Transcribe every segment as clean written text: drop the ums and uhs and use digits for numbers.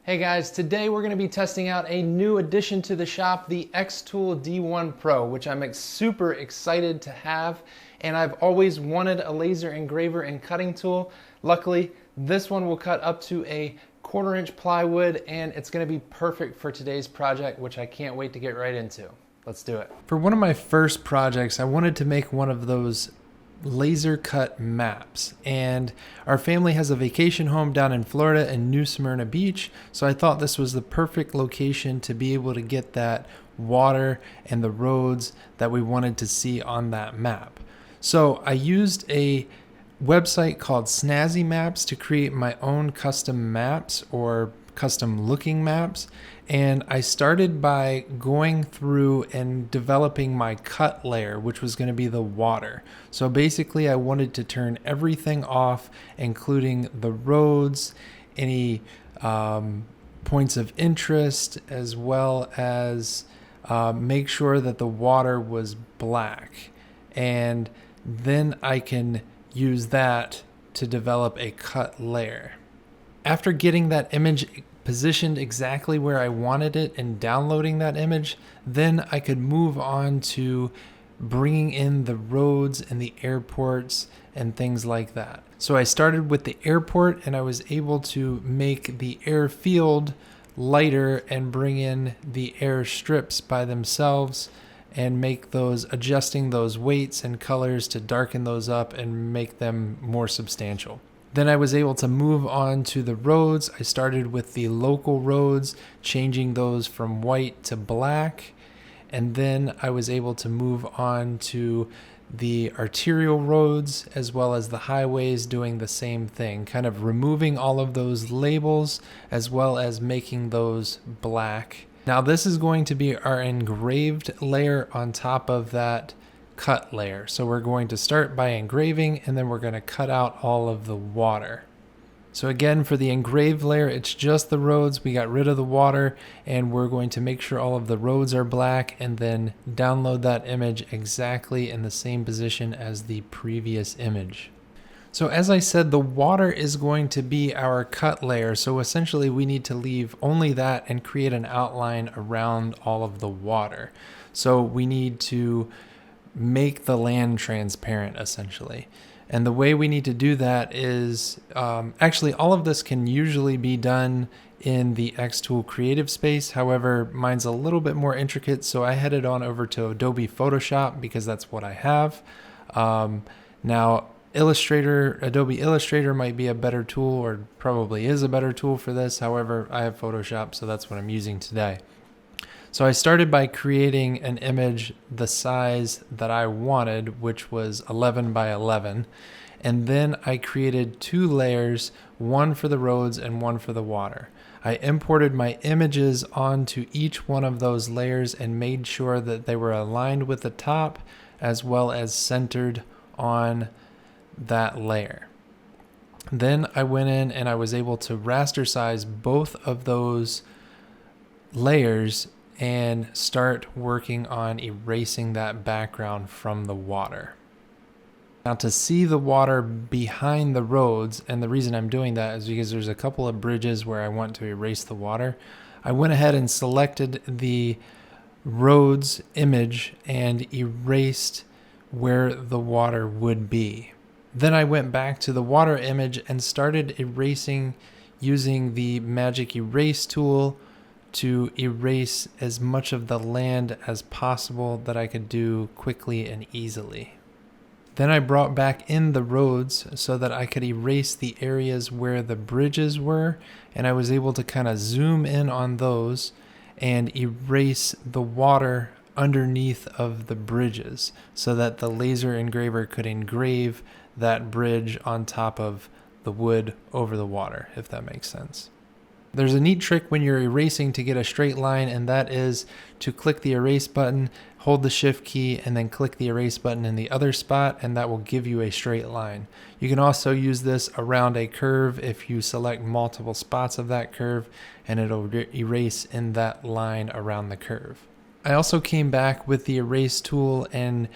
Hey guys, today we're going to be testing out a new addition to the shop, the xTool D1 Pro, which I'm super excited to have. And I've always wanted a laser engraver and cutting tool. Luckily, this one will cut up to a 1/4-inch plywood, and it's going to be perfect for today's project, which I can't wait to get right into. Let's do it. For one of my first projects, I wanted to make one of those laser cut maps, and our family has a vacation home down in Florida in New Smyrna Beach, so I thought this was the perfect location to be able to get that water and the roads that we wanted to see on that map. So I used a website called Snazzy Maps to create my own custom maps or custom looking maps, and I started by going through and developing my cut layer, which was going to be the water. So basically I wanted to turn everything off, including the roads, any points of interest, as well as make sure that the water was black, and then I can use that to develop a cut layer. After getting that image positioned exactly where I wanted it and downloading that image, then I could move on to bringing in the roads and the airports and things like that. So I started with the airport, and I was able to make the airfield lighter and bring in the air strips by themselves and make those, adjusting those weights and colors to darken those up and make them more substantial. Then I was able to move on to the roads. I started with the local roads, changing those from white to black. And then I was able to move on to the arterial roads as well as the highways, doing the same thing, kind of removing all of those labels as well as making those black. Now this is going to be our engraved layer on top of that cut layer. So we're going to start by engraving, and then we're going to cut out all of the water. So again, for the engraved layer, it's just the roads. We got rid of the water, and we're going to make sure all of the roads are black, and then download that image exactly in the same position as the previous image. So as I said, the water is going to be our cut layer. So essentially we need to leave only that and create an outline around all of the water. So we need to make the land transparent essentially. And the way we need to do that is, actually all of this can usually be done in the xTool creative space. However, mine's a little bit more intricate, so I headed on over to Adobe Photoshop because that's what I have. Now Adobe Illustrator might be a better tool, or probably is a better tool for this. However, I have Photoshop, so that's what I'm using today. So I started by creating an image the size that I wanted, which was 11 by 11. And then I created 2 layers, one for the roads and one for the water. I imported my images onto each one of those layers and made sure that they were aligned with the top as well as centered on that layer. Then I went in and I was able to raster size both of those layers and start working on erasing that background from the water. Now to see the water behind the roads, and the reason I'm doing that is because there's a couple of bridges where I want to erase the water, I went ahead and selected the roads image and erased where the water would be. Then I went back to the water image and started erasing using the magic erase tool to erase as much of the land as possible that I could do quickly and easily. Then I brought back in the roads so that I could erase the areas where the bridges were, and I was able to kind of zoom in on those and erase the water underneath of the bridges so that the laser engraver could engrave that bridge on top of the wood over the water, if that makes sense. There's a neat trick when you're erasing to get a straight line, and that is to click the erase button, hold the shift key, and then click the erase button in the other spot, and that will give you a straight line. You can also use this around a curve if you select multiple spots of that curve, and it'll erase in that line around the curve. I also came back with the erase tool and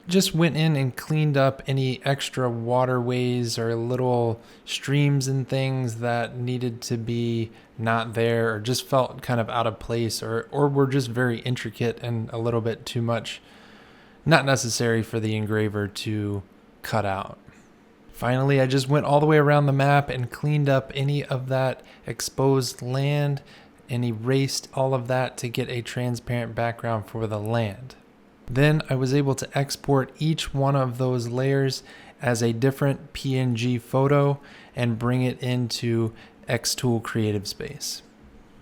just went in and cleaned up any extra waterways or little streams and things that needed to be not there or just felt kind of out of place or were just very intricate and a little bit too much, not necessary for the engraver to cut out. Finally, I just went all the way around the map and cleaned up any of that exposed land and erased all of that to get a transparent background for the land. Then I was able to export each one of those layers as a different PNG photo and bring it into xTool Creative Space.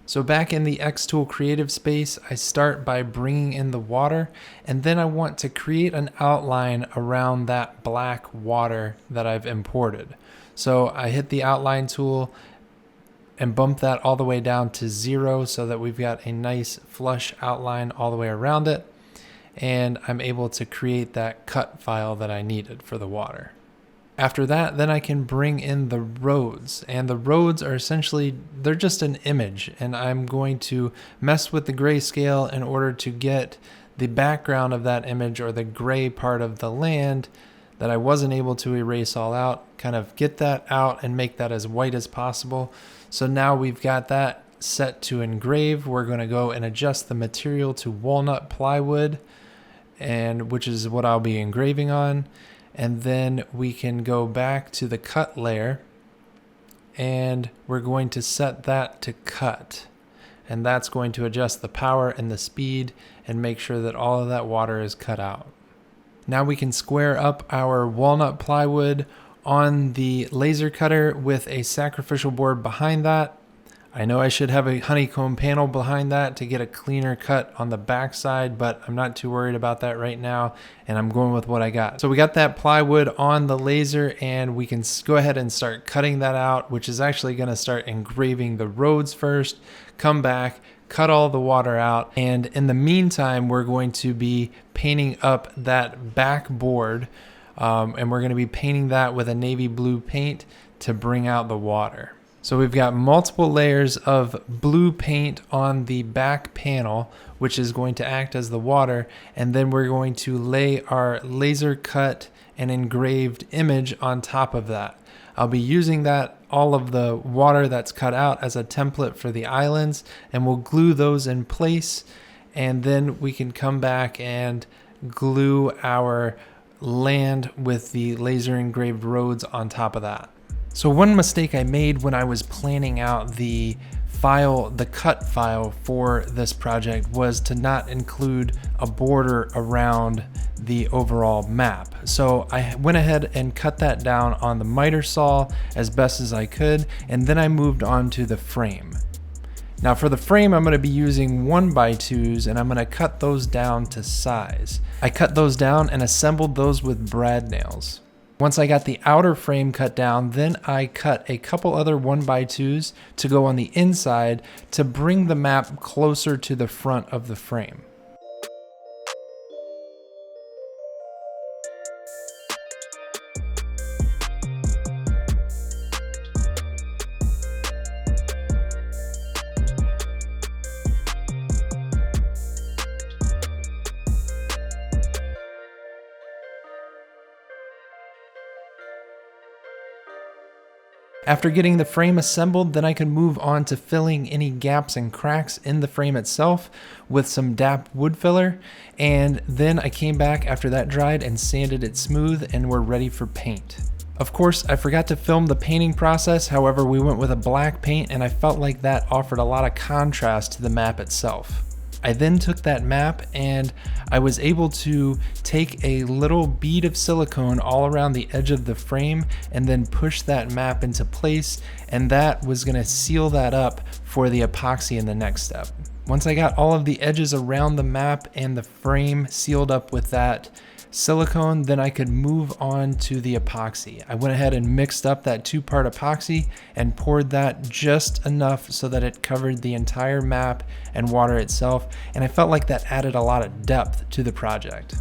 So back in the xTool Creative Space, I start by bringing in the water, and then I want to create an outline around that black water that I've imported. So I hit the outline tool and bump that all the way down to 0 so that we've got a nice flush outline all the way around it. And I'm able to create that cut file that I needed for the water. After that, then I can bring in the roads, and the roads are essentially, they're just an image, and I'm going to mess with the grayscale in order to get the background of that image or the gray part of the land that I wasn't able to erase all out, kind of get that out and make that as white as possible. So now we've got that set to engrave. We're going to go and adjust the material to walnut plywood, and which is what I'll be engraving on. And then we can go back to the cut layer and we're going to set that to cut. And that's going to adjust the power and the speed and make sure that all of that water is cut out. Now we can square up our walnut plywood on the laser cutter with a sacrificial board behind that. I know I should have a honeycomb panel behind that to get a cleaner cut on the back side, but I'm not too worried about that right now, and I'm going with what I got. So we got that plywood on the laser, and we can go ahead and start cutting that out, which is actually going to start engraving the roads first, come back, cut all the water out, and in the meantime, we're going to be painting up that back board, and we're going to be painting that with a navy blue paint to bring out the water. So we've got multiple layers of blue paint on the back panel, which is going to act as the water, and then we're going to lay our laser cut and engraved image on top of that. I'll be using that, all of the water that's cut out, as a template for the islands, and we'll glue those in place, and then we can come back and glue our land with the laser engraved roads on top of that. So one mistake I made when I was planning out the file, the cut file for this project, was to not include a border around the overall map. So I went ahead and cut that down on the miter saw as best as I could, and then I moved on to the frame. Now for the frame, I'm going to be using 1x2s, and I'm going to cut those down to size. I cut those down and assembled those with brad nails. Once I got the outer frame cut down, then I cut a couple other 1x2s to go on the inside to bring the map closer to the front of the frame. After getting the frame assembled, then I could move on to filling any gaps and cracks in the frame itself with some DAP wood filler, and then I came back after that dried and sanded it smooth, and we're ready for paint. Of course, I forgot to film the painting process. However, we went with a black paint, and I felt like that offered a lot of contrast to the map itself. I then took that map and I was able to take a little bead of silicone all around the edge of the frame and then push that map into place, and that was going to seal that up for the epoxy in the next step. Once I got all of the edges around the map and the frame sealed up with that silicone, then I could move on to the epoxy. I went ahead and mixed up that 2-part epoxy and poured that just enough so that it covered the entire map and water itself, and I felt like that added a lot of depth to the project.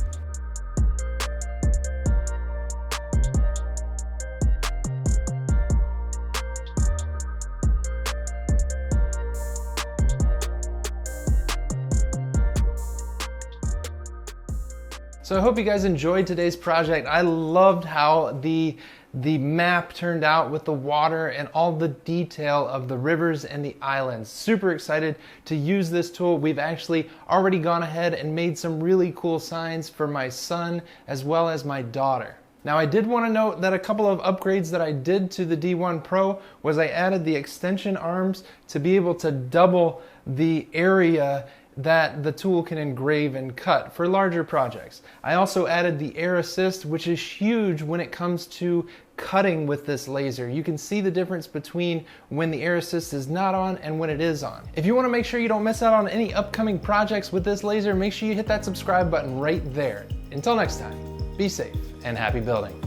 So I hope you guys enjoyed today's project. I loved how the map turned out with the water and all the detail of the rivers and the islands. Super excited to use this tool. We've actually already gone ahead and made some really cool signs for my son as well as my daughter. Now I did want to note that a couple of upgrades that I did to the D1 Pro was I added the extension arms to be able to double the area that the tool can engrave and cut for larger projects. I also added the air assist, which is huge when it comes to cutting with this laser. You can see the difference between when the air assist is not on and when it is on. If you want to make sure you don't miss out on any upcoming projects with this laser, make sure you hit that subscribe button right there. Until next time, be safe and happy building.